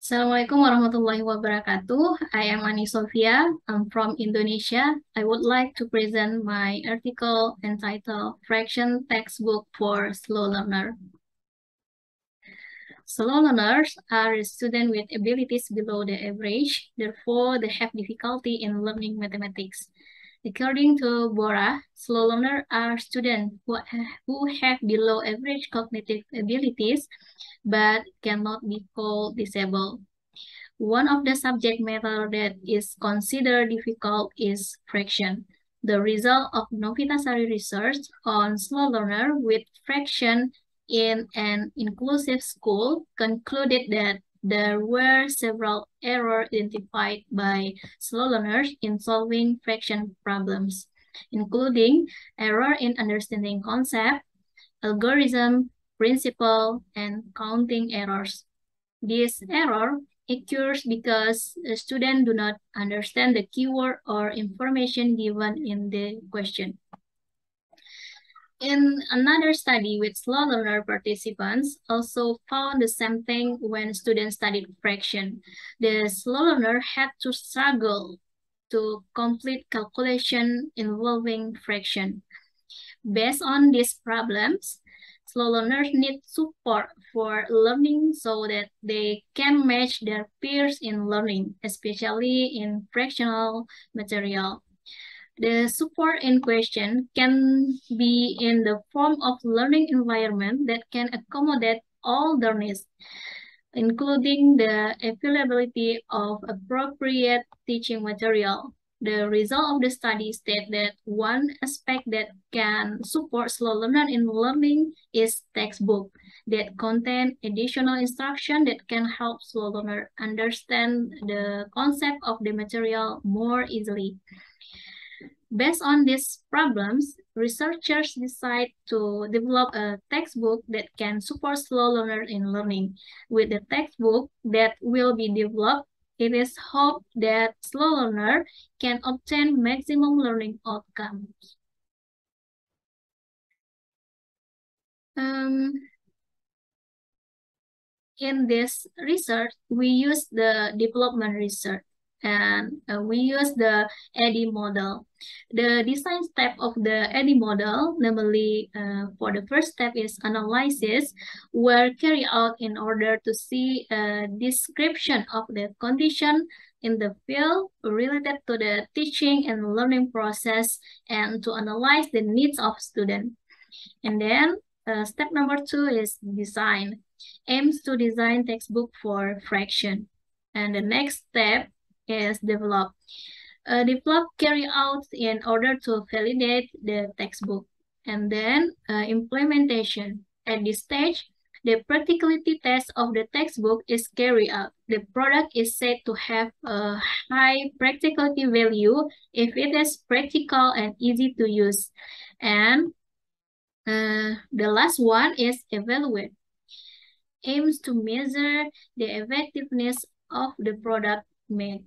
Assalamualaikum warahmatullahi wabarakatuh. I am Ani Sofia. I'm from Indonesia. I would like to present my article entitled Fraction Textbook for Slow Learner. Slow learners are students with abilities below the average, therefore they have difficulty in learning mathematics. According to Bora, slow learners are students who have below average cognitive abilities but cannot be called disabled. One of the subject matter that is considered difficult is fraction. The result of Novitasari research on slow learner with fraction in an inclusive school concluded that there were several errors identified by slow learners in solving fraction problems, including error in understanding concept, algorithm, principle, and counting errors. This error occurs because students do not understand the keyword or information given in the question. In another study with slow learner participants also found the same thing when students studied fraction. The slow learner had to struggle to complete calculation involving fraction. Based on these problems, slow learners need support for learning so that they can match their peers in learning, especially in fractional material. The support in question can be in the form of learning environment that can accommodate all their needs, including the availability of appropriate teaching material. The result of the study states that one aspect that can support slow learner in learning is textbook that contain additional instruction that can help slow learner understand the concept of the material more easily. Based on these problems, researchers decide to develop a textbook that can support slow learners in learning. With the textbook that will be developed, it is hoped that slow learner can obtain maximum learning outcomes. In this research, we use the development research and we use the ADDIE model. The design step of the ADDIE model, namely for the first step is analysis, were carried out in order to see a description of the condition in the field related to the teaching and learning process and to analyze the needs of students. And then step number 2 is design. Aims to design textbook for fraction. And the next step is develop. Develop carry out in order to validate the textbook. And then implementation. At this stage, the practicality test of the textbook is carried out. The product is said to have a high practicality value if it is practical and easy to use. And the last one is evaluate. Aims to measure the effectiveness of the product made.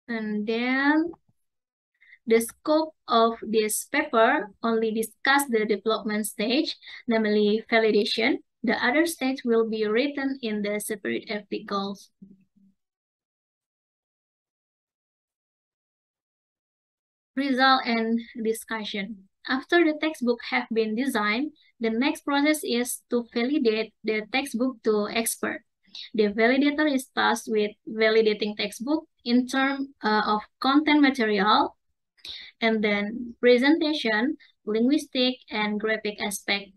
And then the scope of this paper only discuss the development stage, namely validation. The other stage will be written in the separate articles. Result and discussion. After the textbook have been designed, the next process is to validate the textbook to expert. The validator is tasked with validating textbook in terms of content material, and then presentation, linguistic, and graphic aspect.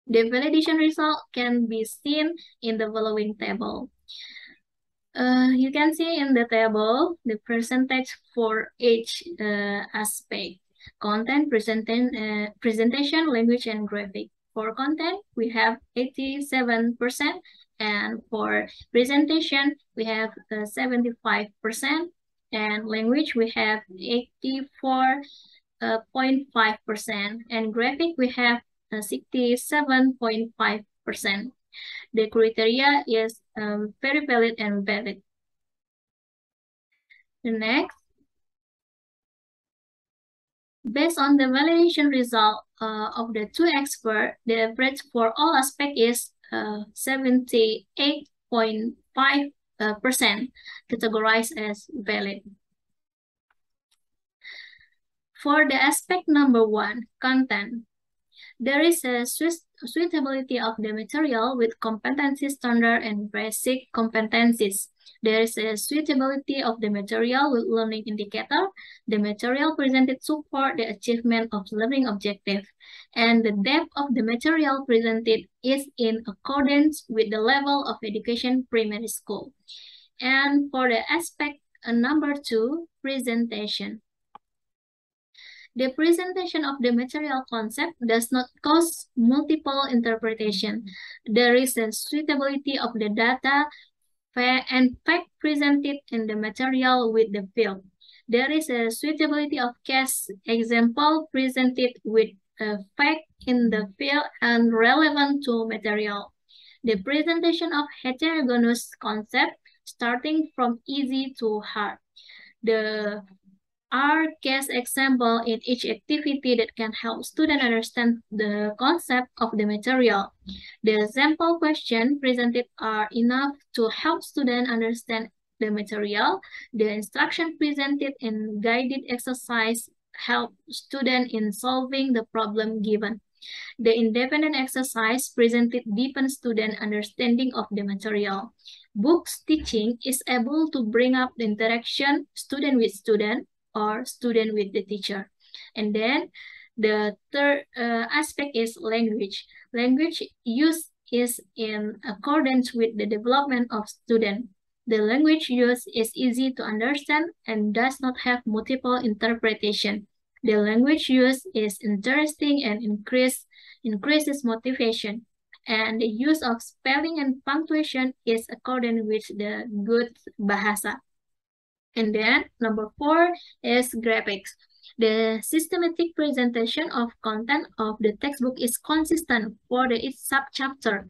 The validation result can be seen in the following table. You can see in the table the percentage for each aspect. Content, presentation, language, and graphic. For content, we have 87%, and for presentation, we have 75%, and language, we have 84.5%, and graphic, we have 67.5%. The criteria is very valid and valid. The next, based on the validation result of the two experts, the average for all aspects is 78.5% categorized as valid. For the aspect number 1, content, there is a suitability of the material with competency standard and basic competencies. There is a suitability of the material with learning indicator. The material presented support the achievement of learning objective. And the depth of the material presented is in accordance with the level of education primary school. And for the aspect number 2, presentation. The presentation of the material concept does not cause multiple interpretation. There is a suitability of the data and fact presented in the material with the field. There is a suitability of case example presented with a fact in the field and relevant to material. The presentation of heterogeneous concept starting from easy to hard. The are case example in each activity that can help students understand the concept of the material. The sample questions presented are enough to help students understand the material. The instruction presented in guided exercise help students in solving the problem given. The independent exercise presented deepen student understanding of the material. Books teaching is able to bring up the interaction student with student or student with the teacher. And then the third aspect is language. Language use is in accordance with the development of student. The language used is easy to understand and does not have multiple interpretation. The language used is interesting and increases motivation. And the use of spelling and punctuation is according with the good bahasa. And then number 4 is graphics. The systematic presentation of content of the textbook is consistent for each subchapter.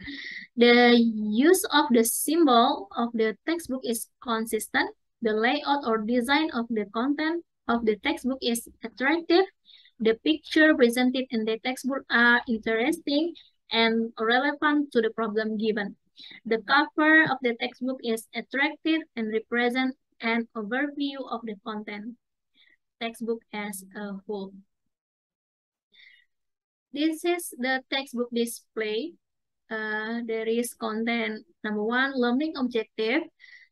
The use of the symbol of the textbook is consistent. The layout or design of the content of the textbook is attractive. The picture presented in the textbook are interesting and relevant to the problem given. The cover of the textbook is attractive and represent an overview of the content textbook as a whole. This is the textbook display. There is content number 1, learning objective.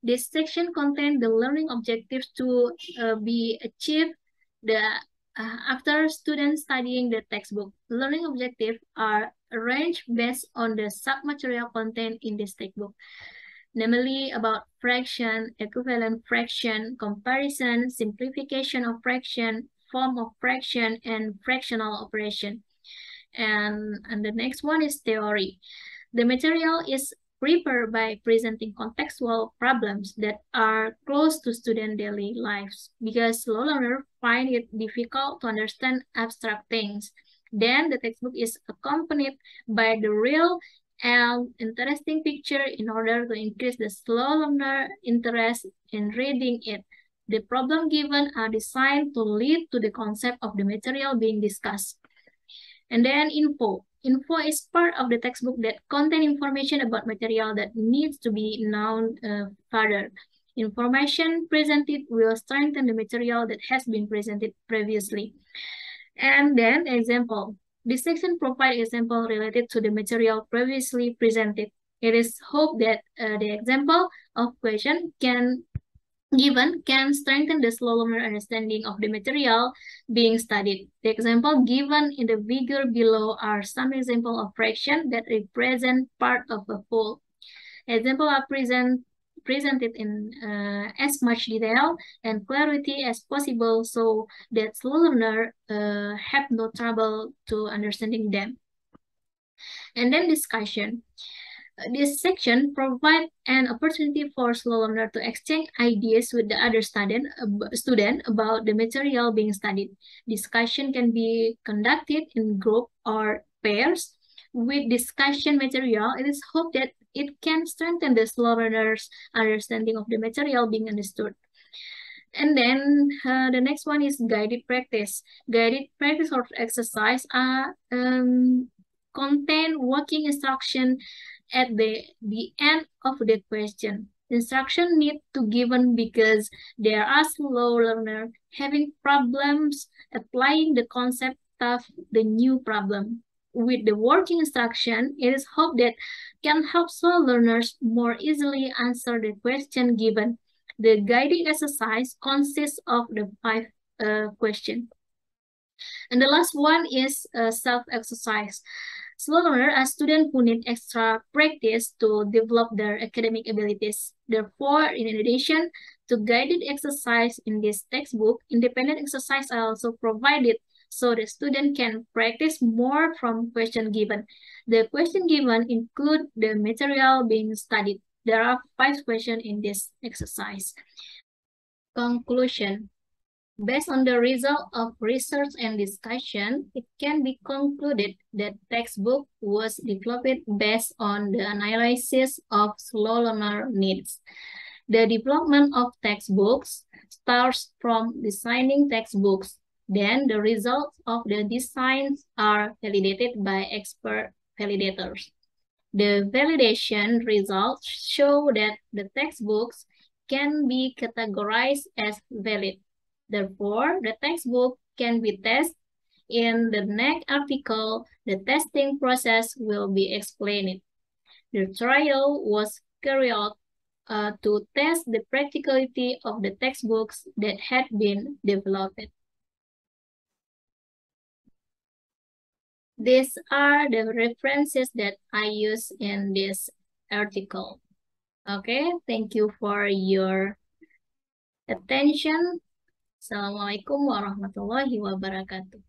This section contains the learning objectives to be achieved after students studying the textbook. Learning objectives are arranged based on the submaterial content in this textbook, namely about fraction, equivalent fraction, comparison, simplification of fraction, form of fraction, and fractional operation. And the next one is theory. The material is prepared by presenting contextual problems that are close to student daily lives because slow learners find it difficult to understand abstract things. Then the textbook is accompanied by the real and interesting picture in order to increase the slow learner interest in reading it. The problem given are designed to lead to the concept of the material being discussed. And then info. Info is part of the textbook that contain information about material that needs to be known further. Information presented will strengthen the material that has been presented previously. And then example. This section provides example related to the material previously presented. It is hoped that the example of question can strengthen the slow learner understanding of the material being studied. The example given in the figure below are some examples of fraction that represent part of a whole. Examples are presented in as much detail and clarity as possible so that slow learner have no trouble to understanding them. And then discussion. This section provides an opportunity for slow learner to exchange ideas with the other student about the material being studied. Discussion can be conducted in group or pairs. With discussion material, it is hoped that it can strengthen the slow learner's understanding of the material being understood. And then the next one is guided practice. Guided practice or exercise are contain working instruction at the end of the question. Instruction need to given because there are slow learner having problems applying the concept of the new problem. With the working instruction, it is hoped that can help slow learners more easily answer the question given. The guiding exercise consists of the 5 questions. And the last one is self-exercise. Slow learner are students who need extra practice to develop their academic abilities. Therefore, in addition to guided exercise in this textbook, independent exercise are also provided so the student can practice more from question given. The question given include the material being studied. There are 5 questions in this exercise. Conclusion. Based on the result of research and discussion, it can be concluded that textbook was developed based on the analysis of slow learner needs. The development of textbooks starts from designing textbooks. Then the results of the designs are validated by expert validators. The validation results show that the textbooks can be categorized as valid. Therefore, the textbook can be tested. In the next article, the testing process will be explained. The trial was carried out to test the practicality of the textbooks that had been developed. These are the references that I use in this article. Okay, thank you for your attention. Assalamualaikum warahmatullahi wabarakatuh.